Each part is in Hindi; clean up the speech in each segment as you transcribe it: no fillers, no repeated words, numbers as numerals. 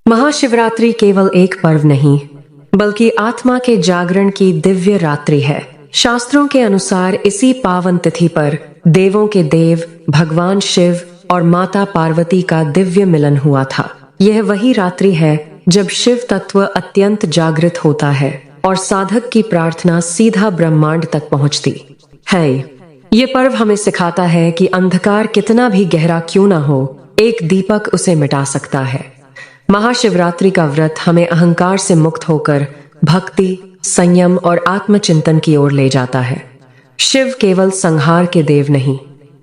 महाशिवरात्रि केवल एक पर्व नहीं, बल्कि आत्मा के जागरण की दिव्य रात्रि है। शास्त्रों के अनुसार इसी पावन तिथि पर देवों के देव भगवान शिव और माता पार्वती का दिव्य मिलन हुआ था। यह वही रात्रि है जब शिव तत्व अत्यंत जागृत होता है और साधक की प्रार्थना सीधा ब्रह्मांड तक पहुंचती है। ये पर्व हमें सिखाता है कि अंधकार कितना भी गहरा क्यों ना हो, एक दीपक उसे मिटा सकता है। महाशिवरात्रि का व्रत हमें अहंकार से मुक्त होकर भक्ति, संयम और आत्मचिंतन की ओर ले जाता है। शिव केवल संहार के देव नहीं,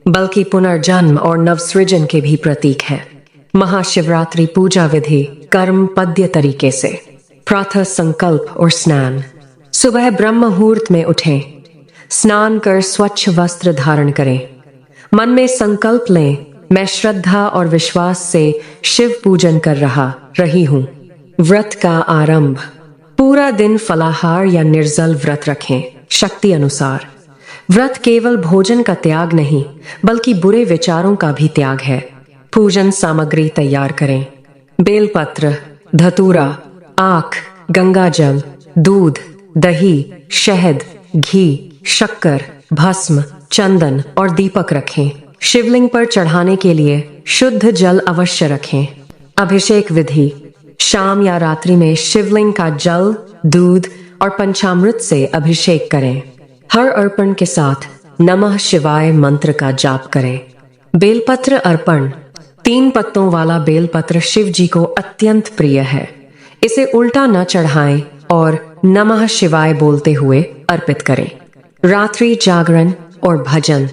बल्कि पुनर्जन्म और नवसृजन के भी प्रतीक हैं। महाशिवरात्रि पूजा विधि कर्म पद्य तरीके से प्रातः संकल्प और स्नान। सुबह ब्रह्म मुहूर्त में उठें, स्नान कर स्वच्छ वस्त्र धारण करें। मन में संकल्प लें, मैं श्रद्धा और विश्वास से शिव पूजन कर रही हूँ। व्रत का आरंभ। पूरा दिन फलाहार या निर्जल व्रत रखें, शक्ति अनुसार। व्रत केवल भोजन का त्याग नहीं, बल्कि बुरे विचारों का भी त्याग है। पूजन सामग्री तैयार करें। बेलपत्र, धतूरा, आख, गंगाजल, दूध, दही, शहद, घी, शक्कर, भस्म, चंदन और दीपक रखें। शिवलिंग पर चढ़ाने के लिए शुद्ध जल अवश्य रखें। अभिषेक विधि। शाम या रात्रि में शिवलिंग का जल, दूध और पंचामृत से अभिषेक करें। हर अर्पण के साथ नमः शिवाय मंत्र का जाप करें। बेलपत्र अर्पण। 3 पत्तों वाला बेलपत्र शिव जी को अत्यंत प्रिय है। इसे उल्टा न चढ़ाएं और नमः शिवाय बोलते हुए अर्पित करें। रात्रि जागरण और भजन।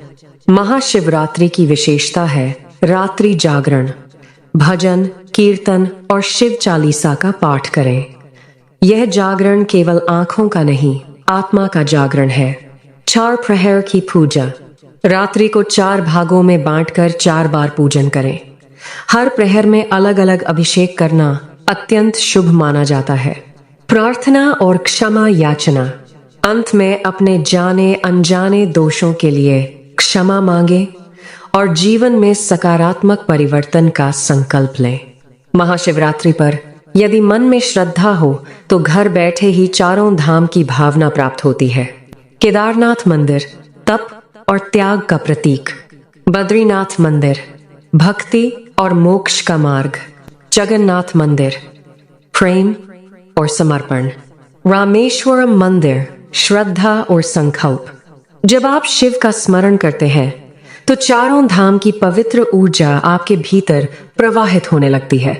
महाशिवरात्रि की विशेषता है रात्रि जागरण। भजन, कीर्तन और शिव चालीसा का पाठ करें। यह जागरण केवल आंखों का नहीं, आत्मा का जागरण है। 4 प्रहर की पूजा। रात्रि को 4 भागों में बांटकर 4 बार पूजन करें। हर प्रहर में अलग अलग अभिषेक करना अत्यंत शुभ माना जाता है। प्रार्थना और क्षमा याचना। अंत में अपने जाने अनजाने दोषों के लिए क्षमा मांगे और जीवन में सकारात्मक परिवर्तन का संकल्प लें। महाशिवरात्रि पर यदि मन में श्रद्धा हो तो घर बैठे ही चारों धाम की भावना प्राप्त होती है। केदारनाथ मंदिर तप और त्याग का प्रतीक। बद्रीनाथ मंदिर भक्ति और मोक्ष का मार्ग। जगन्नाथ मंदिर प्रेम और समर्पण। रामेश्वरम मंदिर श्रद्धा और संकल्प। जब आप शिव का स्मरण करते हैं तो चारों धाम की पवित्र ऊर्जा आपके भीतर प्रवाहित होने लगती है।